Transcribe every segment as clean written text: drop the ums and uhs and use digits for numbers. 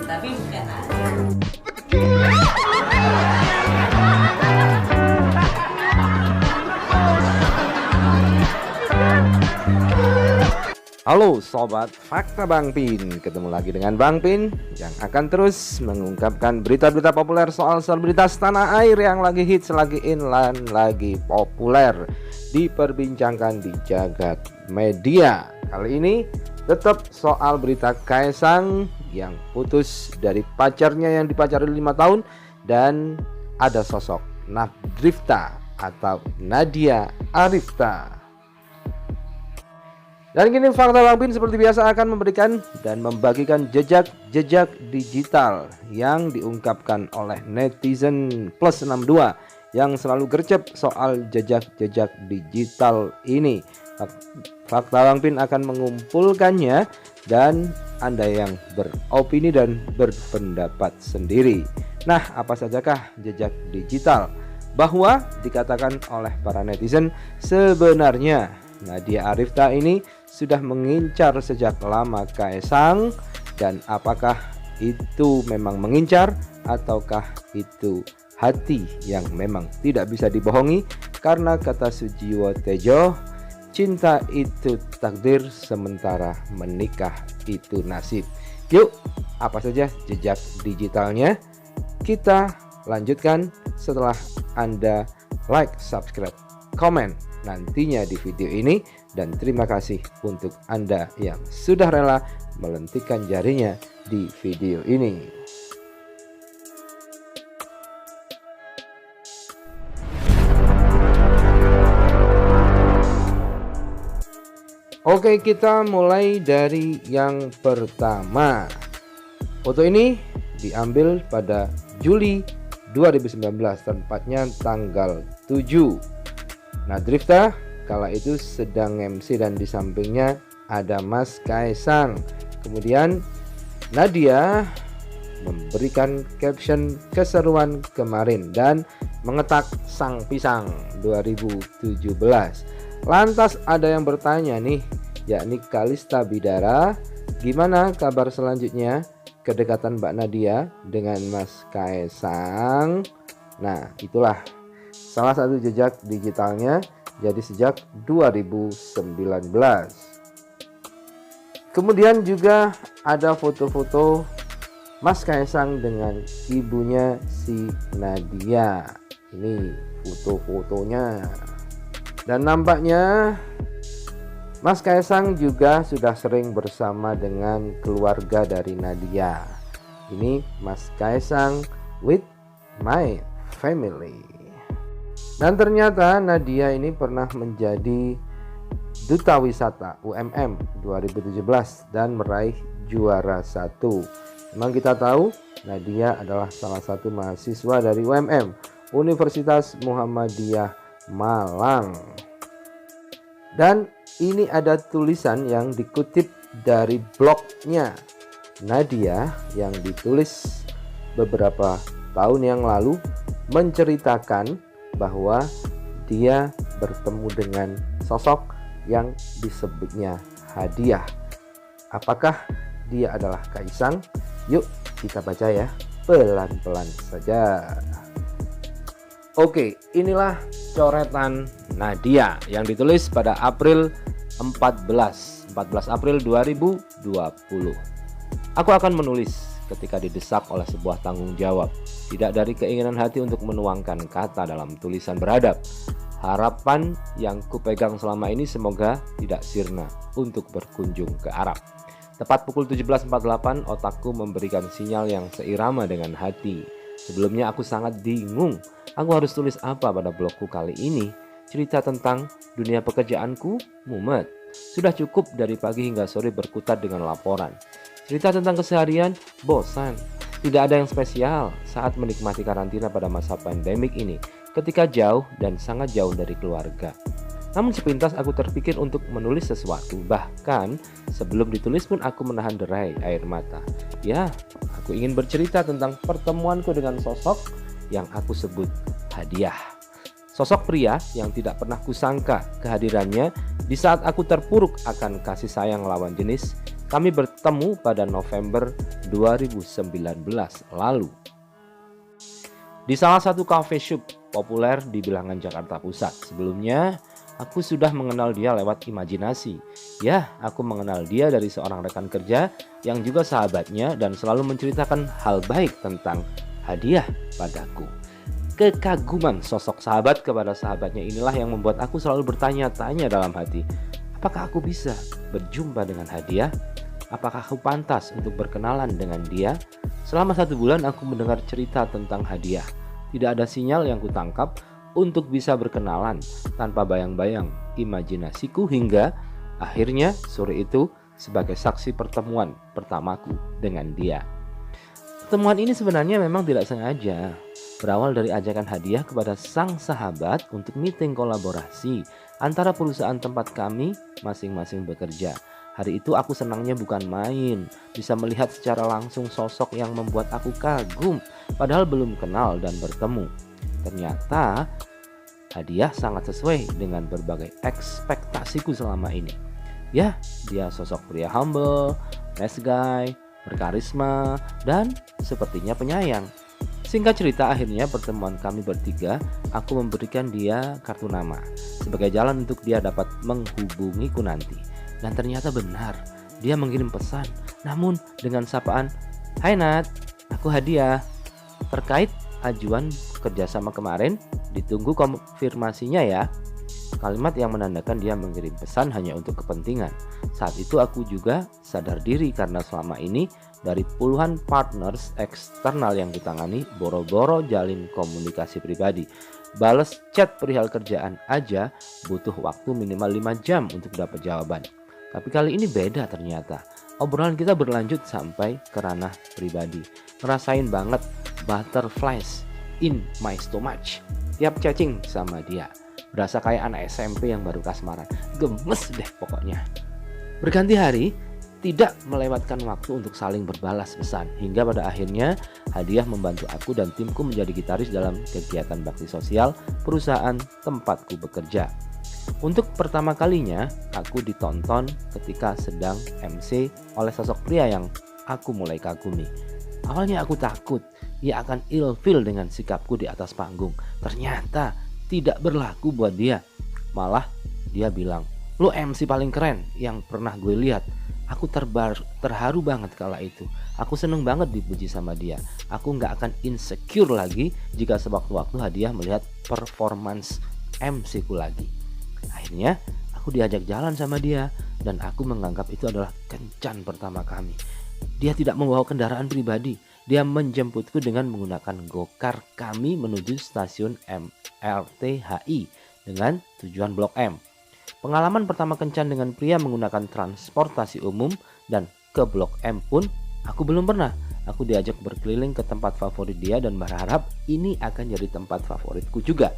tapi bukan aku. Halo Sobat Fakta Bang Pin, ketemu lagi dengan Bang Pin yang akan terus mengungkapkan berita-berita populer soal selebritas tanah air yang lagi hits, lagi in, dan lagi populer diperbincangkan di jagat media. Kali ini tetap soal berita Kaesang yang putus dari pacarnya yang dipacari 5 tahun, dan ada sosok Nadrifta atau Nadia Arifta. Dan kini Fakta Bang Pin seperti biasa akan memberikan dan membagikan jejak-jejak digital yang diungkapkan oleh netizen plus 62 yang selalu gercep soal jejak-jejak digital ini. Fakta Bang Pin akan mengumpulkannya dan Anda yang beropini dan berpendapat sendiri. Nah, apa sajakah jejak digital? Bahwa dikatakan oleh para netizen sebenarnya Nadia Arifta ini sudah mengincar sejak lama Kaesang, dan apakah itu memang mengincar ataukah itu hati yang memang tidak bisa dibohongi, karena kata Sujiwo Tejo, cinta itu takdir sementara menikah itu nasib. Yuk, apa saja jejak digitalnya? Kita lanjutkan setelah Anda like, subscribe, komen nantinya di video ini, dan terima kasih untuk Anda yang sudah rela melentikkan jarinya di video ini. Oke, kita mulai dari yang pertama. Foto ini diambil pada Juli 2019, tepatnya tanggal 7. Nadrifta kala itu sedang MC dan di sampingnya ada Mas Kaesang. Kemudian Nadia memberikan caption keseruan kemarin dan mengetak sang pisang 2017. Lantas ada yang bertanya nih, yakni Kalista Bidara, gimana kabar selanjutnya kedekatan Mbak Nadia dengan Mas Kaesang? Nah, itulah salah satu jejak digitalnya, jadi sejak 2019. Kemudian juga ada foto-foto Mas Kaesang dengan ibunya si Nadia. Ini foto-fotonya. Dan nampaknya Mas Kaesang juga sudah sering bersama dengan keluarga dari Nadia. Ini Mas Kaesang with my family. Dan ternyata Nadia ini pernah menjadi duta wisata UMM 2017 dan meraih juara 1. Memang kita tahu Nadia adalah salah satu mahasiswa dari UMM, Universitas Muhammadiyah Malang. Dan ini ada tulisan yang dikutip dari blognya Nadia yang ditulis beberapa tahun yang lalu, menceritakan bahwa dia bertemu dengan sosok yang disebutnya Hadiah. Apakah dia adalah Kaesang? Yuk kita baca ya, pelan-pelan saja. Oke, inilah coretan Nadia yang ditulis pada April 14 April 2020. Aku akan menulis ketika didesak oleh sebuah tanggung jawab, tidak dari keinginan hati untuk menuangkan kata dalam tulisan beradab. Harapan yang kupegang selama ini semoga tidak sirna untuk berkunjung ke Arab. Tepat pukul 17.48 otakku memberikan sinyal yang seirama dengan hati. Sebelumnya aku sangat bingung, aku harus tulis apa pada blogku kali ini. Cerita tentang dunia pekerjaanku? Mumet. Sudah cukup dari pagi hingga sore berkutat dengan laporan. Cerita tentang keseharian? Bosan. Tidak ada yang spesial saat menikmati karantina pada masa pandemik ini, ketika jauh dan sangat jauh dari keluarga. Namun sepintas aku terpikir untuk menulis sesuatu. Bahkan sebelum ditulis pun aku menahan derai air mata. Ya, aku ingin bercerita tentang pertemuanku dengan sosok yang aku sebut Hadiah. Sosok pria yang tidak pernah kusangka kehadirannya di saat aku terpuruk akan kasih sayang lawan jenis. Kami bertemu pada November 2019 lalu. Di salah satu cafe shop populer di bilangan Jakarta Pusat. Sebelumnya, aku sudah mengenal dia lewat imajinasi. Ya, aku mengenal dia dari seorang rekan kerja yang juga sahabatnya dan selalu menceritakan hal baik tentang hadiah padaku. Kekaguman sosok sahabat kepada sahabatnya inilah yang membuat aku selalu bertanya-tanya dalam hati. Apakah aku bisa berjumpa dengan hadiah? Apakah aku pantas untuk berkenalan dengan dia? Selama 1 bulan aku mendengar cerita tentang hadiah. Tidak ada sinyal yang kutangkap untuk bisa berkenalan tanpa bayang-bayang imajinasiku hingga akhirnya sore itu sebagai saksi pertemuan pertamaku dengan dia. Pertemuan ini sebenarnya memang tidak sengaja. Berawal dari ajakan hadiah kepada sang sahabat untuk meeting kolaborasi antara perusahaan tempat kami masing-masing bekerja. Hari itu aku senangnya bukan main, bisa melihat secara langsung sosok yang membuat aku kagum, padahal belum kenal dan bertemu. Ternyata hadiah sangat sesuai dengan berbagai ekspektasiku selama ini. Ya, dia sosok pria humble, nice guy, berkarisma, dan sepertinya penyayang. Singkat cerita, akhirnya pertemuan kami bertiga, aku memberikan dia kartu nama sebagai jalan untuk dia dapat menghubungiku nanti. Dan ternyata benar, dia mengirim pesan, namun dengan sapaan, "Hai Nat, aku hadiah." Terkait ajuan kerjasama kemarin, ditunggu konfirmasinya ya. Kalimat yang menandakan dia mengirim pesan hanya untuk kepentingan. Saat itu aku juga sadar diri karena selama ini dari puluhan partners eksternal yang kutangani, boro-boro jalin komunikasi pribadi. Bales chat perihal kerjaan aja butuh waktu minimal 5 jam untuk dapat jawaban. Tapi kali ini beda ternyata. Obrolan kita berlanjut sampai ke ranah pribadi. Ngerasain banget butterflies in my stomach tiap chatting sama dia. Berasa kayak anak SMP yang baru kasmaran. Gemes deh pokoknya. Berganti hari, tidak melewatkan waktu untuk saling berbalas pesan. Hingga pada akhirnya hadiah membantu aku dan timku menjadi gitaris dalam kegiatan bakti sosial perusahaan tempatku bekerja. Untuk pertama kalinya aku ditonton ketika sedang MC oleh sosok pria yang aku mulai kagumi. Awalnya aku takut ia akan ilfil dengan sikapku di atas panggung. Ternyata tidak berlaku buat dia. Malah dia bilang, "Lu MC paling keren yang pernah gue lihat." Aku terharu banget kala itu. Aku seneng banget dipuji sama dia. Aku gak akan insecure lagi jika sewaktu-waktu hadiah melihat performance MC ku lagi. Akhirnya aku diajak jalan sama dia dan aku menganggap itu adalah kencan pertama kami. Dia tidak membawa kendaraan pribadi. Dia menjemputku dengan menggunakan gokar kami menuju stasiun MRT HI dengan tujuan Blok M. Pengalaman pertama kencan dengan pria menggunakan transportasi umum dan ke Blok M pun aku belum pernah. Aku diajak berkeliling ke tempat favorit dia dan berharap ini akan jadi tempat favoritku juga.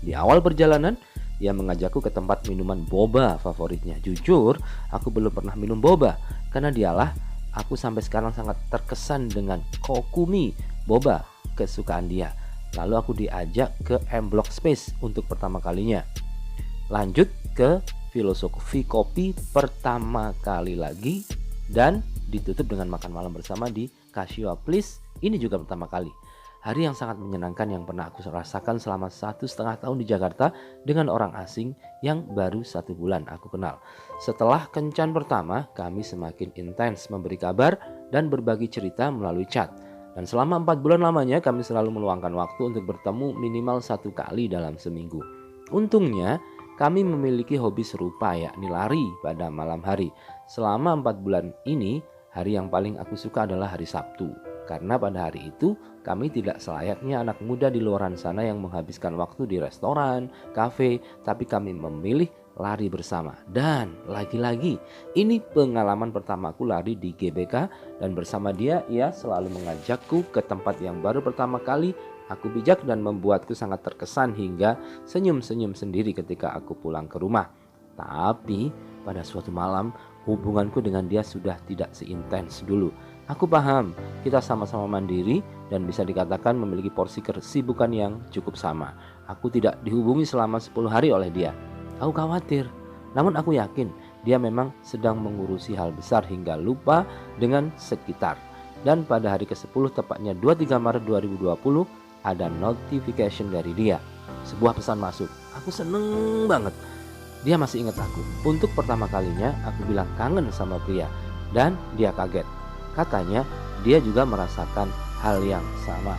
Di awal perjalanan, dia mengajakku ke tempat minuman boba favoritnya. Jujur, aku belum pernah minum boba karena dialah aku sampai sekarang sangat terkesan dengan Kokumi boba kesukaan dia. Lalu aku diajak ke M Block Space untuk pertama kalinya. Lanjut ke filosofi kopi pertama kali lagi dan ditutup dengan makan malam bersama di Casio Place. Ini juga pertama kali. Hari yang sangat menyenangkan yang pernah aku rasakan selama 1,5 tahun di Jakarta dengan orang asing yang baru 1 bulan aku kenal. Setelah kencan pertama, kami semakin intens memberi kabar dan berbagi cerita melalui chat. Dan selama 4 bulan lamanya kami selalu meluangkan waktu untuk bertemu minimal 1 kali dalam seminggu. Untungnya kami memiliki hobi serupa, yakni lari pada malam hari. Selama 4 bulan ini, hari yang paling aku suka adalah hari Sabtu. Karena pada hari itu kami tidak selayaknya anak muda di luaran sana yang menghabiskan waktu di restoran, kafe, tapi kami memilih lari bersama. Dan lagi-lagi ini pengalaman pertamaku lari di GBK dan bersama dia ia selalu mengajakku ke tempat yang baru pertama kali aku pijak dan membuatku sangat terkesan hingga senyum-senyum sendiri ketika aku pulang ke rumah. Tapi pada suatu malam hubunganku dengan dia sudah tidak seintens dulu. Aku paham kita sama-sama mandiri dan bisa dikatakan memiliki porsi kesibukan yang cukup sama. Aku tidak dihubungi selama 10 hari oleh dia. Aku khawatir, namun aku yakin Dia memang sedang mengurusi hal besar hingga lupa dengan sekitar. Dan pada hari ke-10 tepatnya 23 Maret 2020 ada notification dari dia. Sebuah pesan masuk. Aku seneng banget. Dia masih ingat aku. Untuk pertama kalinya aku bilang kangen sama pria. Dan dia kaget. Katanya dia juga merasakan hal yang sama.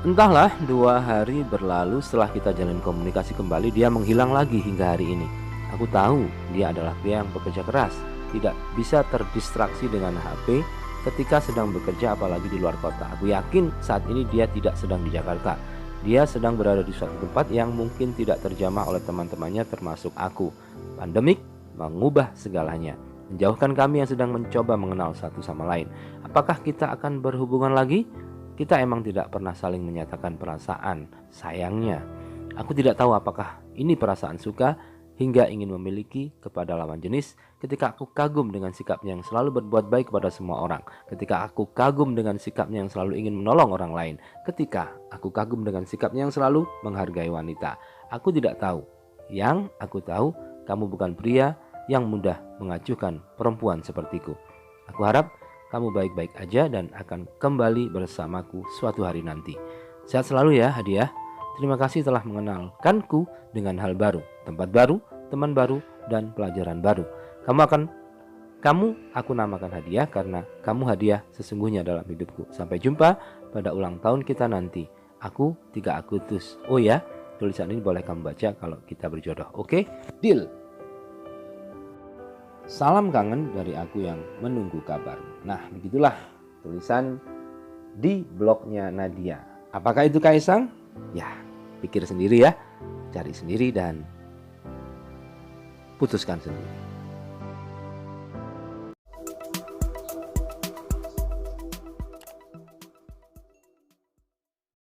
Entahlah, 2 hari berlalu setelah kita jalin komunikasi kembali, dia menghilang lagi hingga hari ini. Aku tahu dia adalah pria yang bekerja keras, tidak bisa terdistraksi dengan HP ketika sedang bekerja apalagi di luar kota. Aku yakin saat ini dia tidak sedang di Jakarta. Dia sedang berada di suatu tempat yang mungkin tidak terjamah oleh teman-temannya termasuk aku. Pandemik mengubah segalanya, menjauhkan kami yang sedang mencoba mengenal satu sama lain. Apakah kita akan berhubungan lagi? Kita emang tidak pernah saling menyatakan perasaan sayangnya. Aku tidak tahu apakah ini perasaan suka hingga ingin memiliki kepada lawan jenis, ketika aku kagum dengan sikapnya yang selalu berbuat baik kepada semua orang, ketika aku kagum dengan sikapnya yang selalu ingin menolong orang lain, ketika aku kagum dengan sikapnya yang selalu menghargai wanita. Aku tidak tahu. Yang aku tahu, kamu bukan pria yang mudah mengacuhkan perempuan sepertiku. Aku harap kamu baik-baik aja dan akan kembali bersamaku suatu hari nanti. Sehat selalu ya, Hadiah. Terima kasih telah mengenalkanku dengan hal baru, tempat baru, teman baru, dan pelajaran baru. Aku namakan Hadiah karena kamu hadiah sesungguhnya dalam hidupku. Sampai jumpa pada ulang tahun kita nanti. Aku 3 Agustus. Oh ya, tulisan ini boleh kamu baca kalau kita berjodoh. Oke? Deal. Salam kangen dari aku yang menunggu kabar. Nah, begitulah tulisan di blognya Nadia. Apakah itu Kaisang? Ya, pikir sendiri ya. Cari sendiri dan putuskan sendiri.